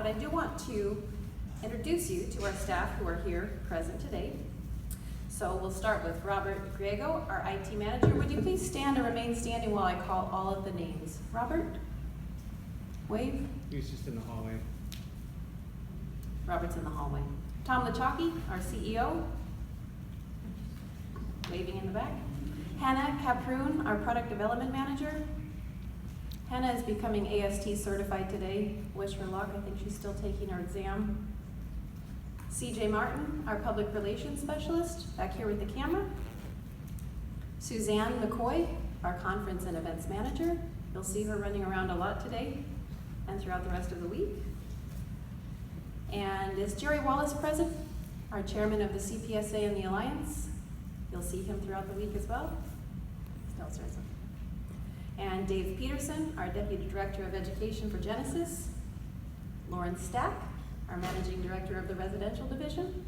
but I do want to introduce you to our staff who are here present today. So we'll start with Robert Griego, our IT manager. Would you please stand and remain standing while I call all of the names? Robert? Wave? He's just in the hallway. Robert's in the hallway. Tom Lachaki, our CEO. Waving in the back. Hannah Caproon, our product development manager. Hannah is becoming AST certified today. Wish her luck. I think she's still taking her exam. CJ Martin, our public relations specialist, back here with the camera. Suzanne McCoy, our conference and events manager. You'll see her running around a lot today and throughout the rest of the week. And is Jerry Wallace present? Our chairman of the CPSA and the Alliance. You'll see him throughout the week as well. Still present. And Dave Peterson, our Deputy Director of Education for Genesis. Lauren Stack, our Managing Director of the Residential Division.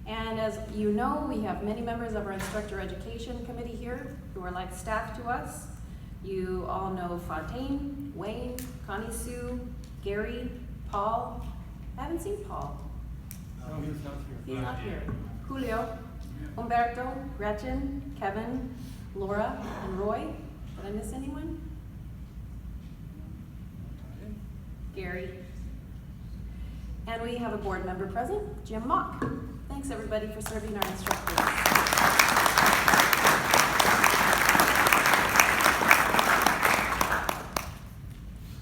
And as you know, we have many members of our Instructor Education Committee here who are like staff to us. You all know Fontaine, Wayne, Connie Sue, Gary, Paul. I haven't seen Paul. No, he's not here. He's not here. Julio, Umberto, Gretchen, Kevin, Laura, and Roy. Did I miss anyone? Gary. And we have a board member present, Jim Mock. Thanks everybody for serving our instructors.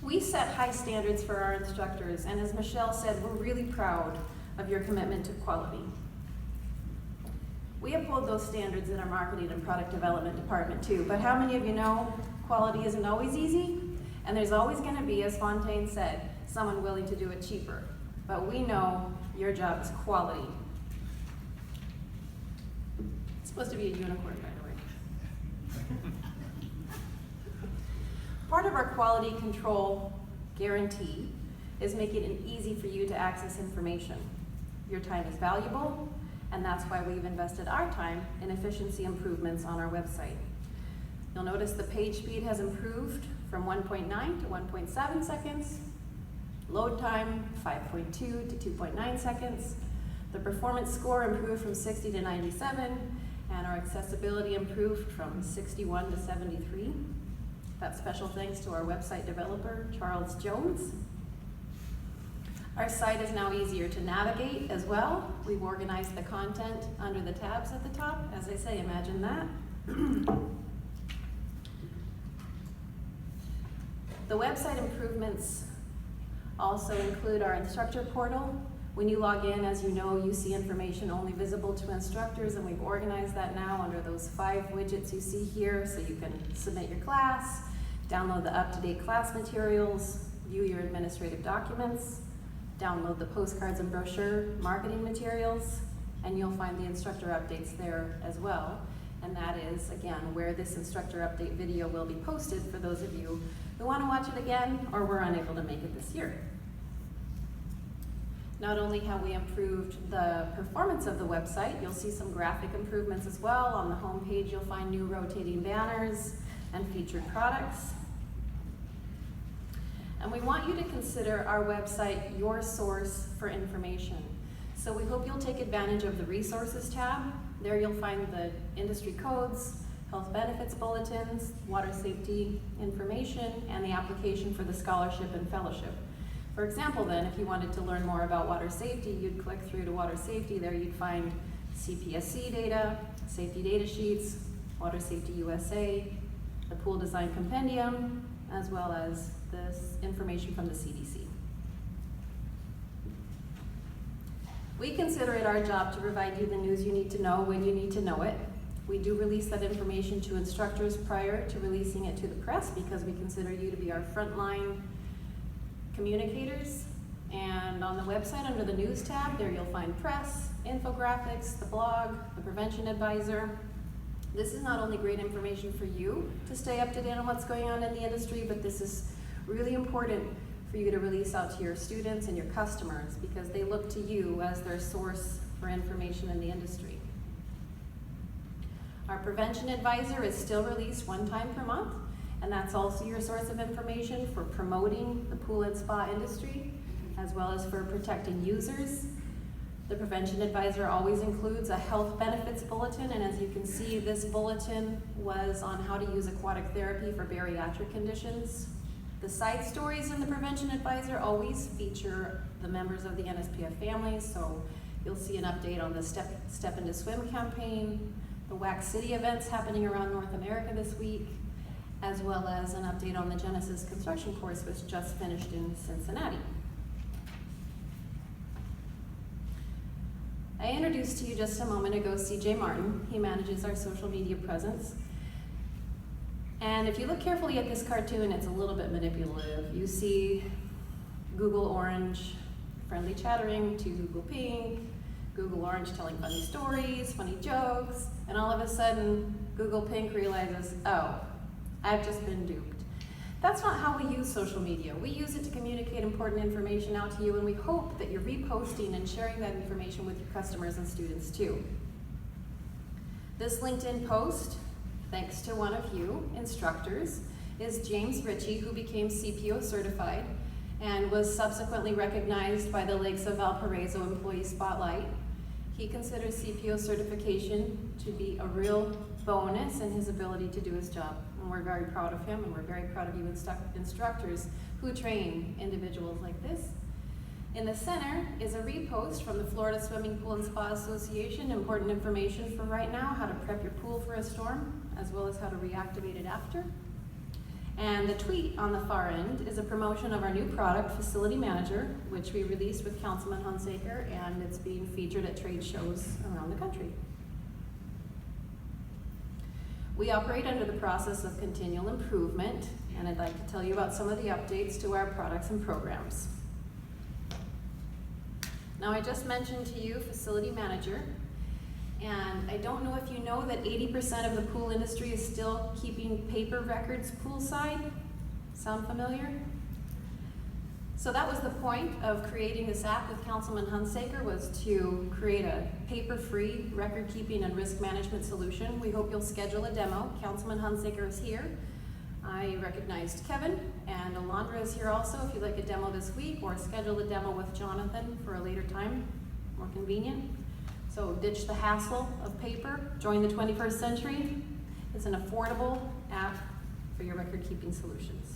We set high standards for our instructors, and as Michelle said, we're really proud of your commitment to quality. We uphold those standards in our marketing and product development department too, but how many of you know quality isn't always easy? And there's always gonna be, as Fontaine said, someone willing to do it cheaper. But we know your job is quality. It's supposed to be a unicorn, by the way. Part of our quality control guarantee is making it easy for you to access information. Your time is valuable, and that's why we've invested our time in efficiency improvements on our website. You'll notice the page speed has improved from 1.9 to 1.7 seconds, load time 5.2 to 2.9 seconds, the performance score improved from 60 to 97, and our accessibility improved from 61 to 73. That's special thanks to our website developer, Charles Jones. Our site is now easier to navigate as well. We've organized the content under the tabs at the top. As I say, imagine that. The website improvements also include our instructor portal. When you log in, as you know, you see information only visible to instructors, and we've organized that now under those 5 widgets you see here, so you can submit your class, download the up-to-date class materials, view your administrative documents, download the postcards and brochure marketing materials, and you'll find the instructor updates there as well. And that is, again, where this instructor update video will be posted for those of you who want to watch it again or were unable to make it this year. Not only have we improved the performance of the website, you'll see some graphic improvements as well. On the home page, you'll find new rotating banners and featured products. And we want you to consider our website your source for information. So we hope you'll take advantage of the resources tab. There you'll find the industry codes, health benefits bulletins, water safety information, and the application for the scholarship and fellowship. For example then, if you wanted to learn more about water safety, you'd click through to water safety. There you'd find CPSC data, safety data sheets, Water Safety USA, the pool design compendium, as well as this information from the CDC. We consider it our job to provide you the news you need to know when you need to know it. We do release that information to instructors prior to releasing it to the press because we consider you to be our frontline communicators. And on the website under the news tab, there you'll find press, infographics, the blog, the prevention advisor. This is not only great information for you to stay up to date on what's going on in the industry, but this is really important for you to release out to your students and your customers because they look to you as their source for information in the industry. Our prevention advisor is still released 1 time per month, and that's also your source of information for promoting the pool and spa industry, as well as for protecting users. The prevention advisor always includes a health benefits bulletin, and as you can see, this bulletin was on how to use aquatic therapy for bariatric conditions. The side stories in the prevention advisor always feature the members of the NSPF families, so you'll see an update on the Step Into Swim campaign, the WAC City events happening around North America this week, as well as an update on the Genesis construction course, which just finished in Cincinnati. I introduced to you just a moment ago CJ Martin. He manages our social media presence. And if you look carefully at this cartoon, it's a little bit manipulative. You see Google Orange friendly chattering to Google Pink, Google Orange telling funny stories, funny jokes, and all of a sudden Google Pink realizes, oh, I've just been duped. That's not how we use social media. We use it to communicate important information out to you, and we hope that you're reposting and sharing that information with your customers and students too. This LinkedIn post, thanks to one of you instructors, is James Ritchie, who became CPO certified and was subsequently recognized by the Lakes of Valparaiso Employee Spotlight. He considers CPO certification to be a real bonus in his ability to do his job. And we're very proud of him, and we're very proud of you instructors who train individuals like this. In the center is a repost from the Florida Swimming Pool and Spa Association, important information for right now, how to prep your pool for a storm, as well as how to reactivate it after. And the tweet on the far end is a promotion of our new product, Facility Manager, which we released with Councilman Hunsaker, and it's being featured at trade shows around the country. We operate under the process of continual improvement, and I'd like to tell you about some of the updates to our products and programs. Now, I just mentioned to you Facility Manager, and I don't know if you know that 80% of the pool industry is still keeping paper records poolside. Sound familiar? So that was the point of creating this app with Councilman Hunsaker, was to create a paper-free record-keeping and risk management solution. We hope you'll schedule a demo. Councilman Hunsaker is here. I recognized Kevin, and Alondra is here also if you'd like a demo this week, or schedule a demo with Jonathan for a later time, more convenient. So ditch the hassle of paper, join the 21st century. It's an affordable app for your record-keeping solutions.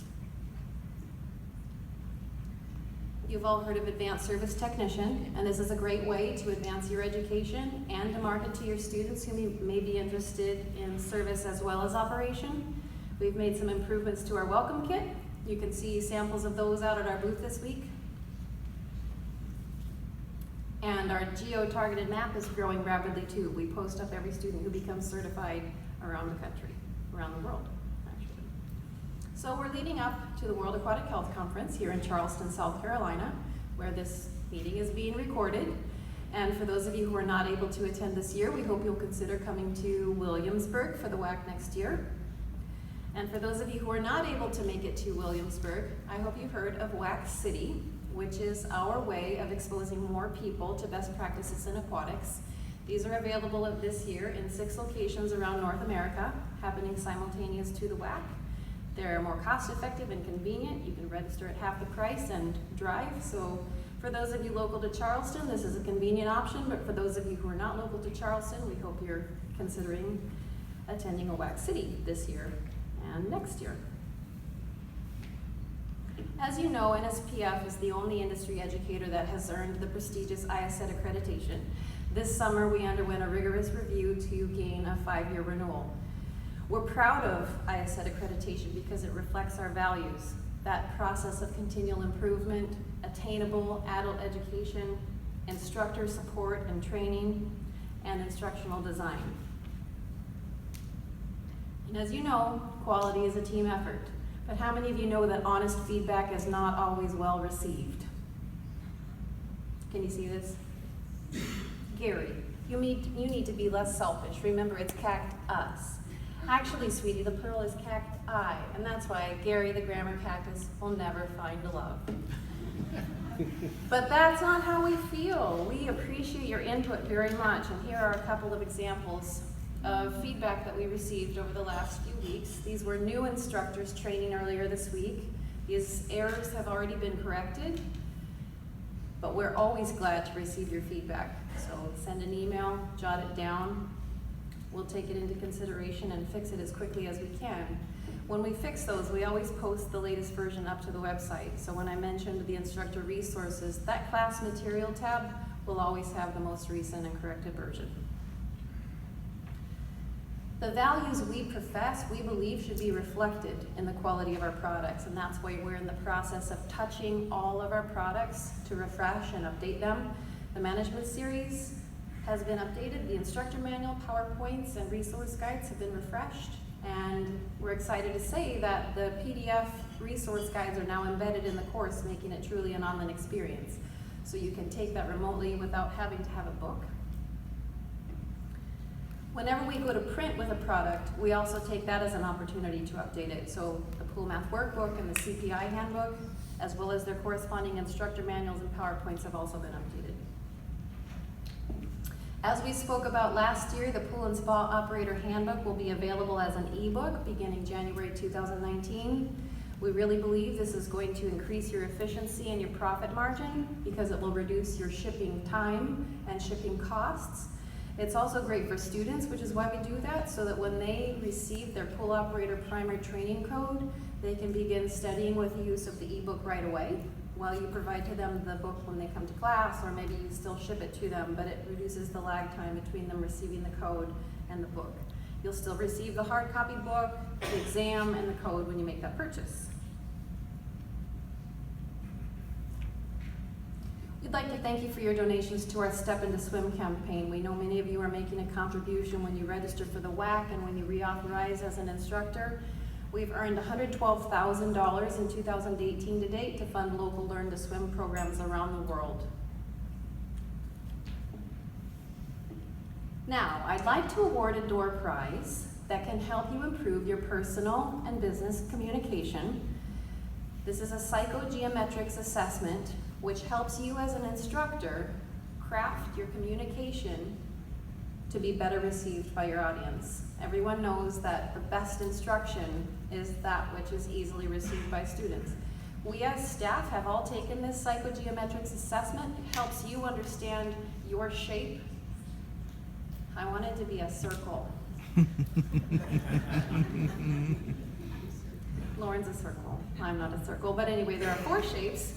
You've all heard of Advanced Service Technician, and this is a great way to advance your education and to market to your students who may be interested in service as well as operation. We've made some improvements to our welcome kit. You can see samples of those out at our booth this week. And our geo-targeted map is growing rapidly too. We post up every student who becomes certified around the country, around the world, actually. So we're leading up to the World Aquatic Health Conference here in Charleston, South Carolina, where this meeting is being recorded. And for those of you who are not able to attend this year, we hope you'll consider coming to Williamsburg for the WAC next year. And for those of you who are not able to make it to Williamsburg, I hope you've heard of WAC City, which is our way of exposing more people to best practices in aquatics. These are available this year in 6 locations around North America, happening simultaneous to the WAC. They're more cost effective and convenient. You can register at half the price and drive. So for those of you local to Charleston, this is a convenient option, but for those of you who are not local to Charleston, we hope you're considering attending a WAC City this year and next year. As you know, NSPF is the only industry educator that has earned the prestigious ISET accreditation. This summer, we underwent a rigorous review to gain a 5-year renewal. We're proud of ISET accreditation because it reflects our values, that process of continual improvement, attainable adult education, instructor support and training, and instructional design. And as you know, quality is a team effort. But how many of you know that honest feedback is not always well received? Can you see this? Gary, you need to be less selfish. Remember, it's cactus. Actually, sweetie, the plural is cacti, and that's why Gary, the grammar cactus, will never find love. But that's not how we feel. We appreciate your input very much, and here are a couple of examples of feedback that we received over the last few weeks. These were new instructors training earlier this week. These errors have already been corrected. but we're always glad to receive your feedback. So send an email, jot it down. We'll take it into consideration and fix it as quickly as we can. When we fix those, we always post the latest version up to the website. So when I mentioned the instructor resources, that class material tab will always have the most recent and corrected version. The values we profess, we believe should be reflected in the quality of our products, and that's why we're in the process of touching all of our products to refresh and update them. The management series has been updated, the instructor manual, PowerPoints, and resource guides have been refreshed, and we're excited to say that the PDF resource guides are now embedded in the course, making it truly an online experience. So you can take that remotely without having to have a book. Whenever we go to print with a product, we also take that as an opportunity to update it. So the Pool Math Workbook and the CPI Handbook, as well as their corresponding instructor manuals and PowerPoints have also been updated. As we spoke about last year, the Pool and Spa Operator Handbook will be available as an ebook beginning January 2019. We really believe this is going to increase your efficiency and your profit margin because it will reduce your shipping time and shipping costs. It's also great for students, which is why we do that, so that when they receive their pool operator primary training code, they can begin studying with the use of the ebook right away, while you provide to them the book when they come to class, or maybe you still ship it to them, but it reduces the lag time between them receiving the code and the book. You'll still receive the hard copy book, the exam, and the code when you make that purchase. We'd like to thank you for your donations to our Step Into Swim campaign. We know many of you are making a contribution when you register for the WAC and when you reauthorize as an instructor. We've earned $112,000 in 2018 to date to fund local Learn to Swim programs around the world. Now, I'd like to award a door prize that can help you improve your personal and business communication. This is a psychogeometrics assessment which helps you as an instructor craft your communication to be better received by your audience. Everyone knows that the best instruction is that which is easily received by students. We as staff have all taken this psychogeometrics assessment. It helps you understand your shape. I want it to be a circle. Lauren's a circle. I'm not a circle. But anyway, there are 4 shapes.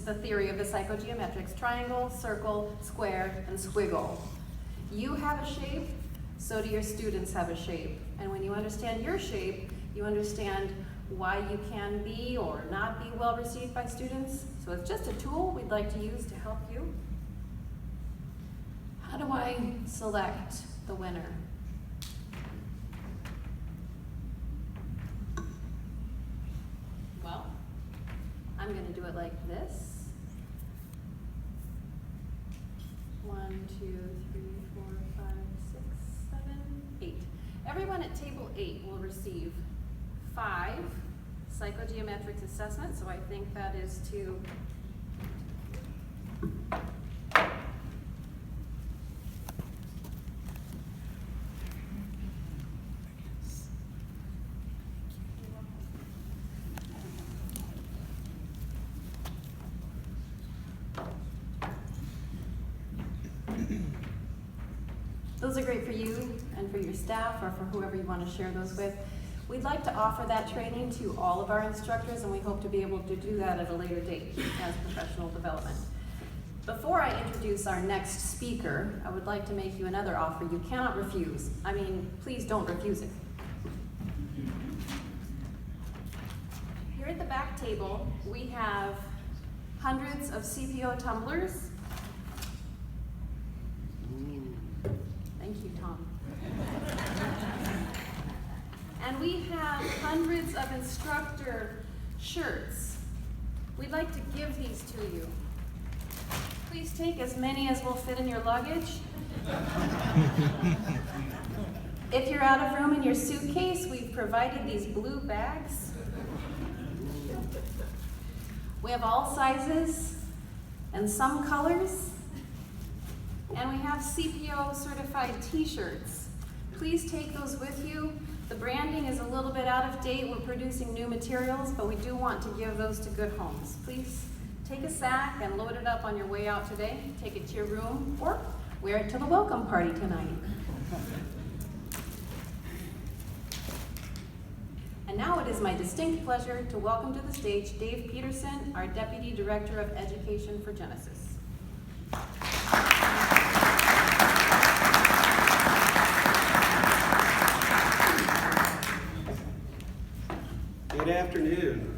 The theory of the psychogeometrics: triangle, circle, square, and squiggle. You have a shape, so do your students have a shape. And when you understand your shape, you understand why you can be or not be well received by students. So it's just a tool we'd like to use to help you. How do I select the winner? Well, I'm going to do it like this. 1, 2, 3, 4, 5, 6, 7, 8. Everyone at table 8 will receive 5 psychogeometrics assessments, so I think that is to those are great for you and for your staff or for whoever you want to share those with. We'd like to offer that training to all of our instructors, and we hope to be able to do that at a later date as professional development. Before I introduce our next speaker, I would like to make you another offer you cannot refuse. I mean, please don't refuse it. Here at the back table, we have hundreds of CPO tumblers. Thank you, Tom. And we have hundreds of instructor shirts. We'd like to give these to you. Please take as many as will fit in your luggage. If you're out of room in your suitcase, we've provided these blue bags. We have all sizes and some colors. And we have CPO certified t-shirts. Please take those with you. The branding is a little bit out of date. We're producing new materials, but we do want to give those to good homes. Please Take a sack and load it up on your way out today. Take it to your room or wear it to the welcome party tonight. And now it is my distinct pleasure to welcome to the stage Dave Peterson, our Deputy Director of Education for Genesis. Good afternoon.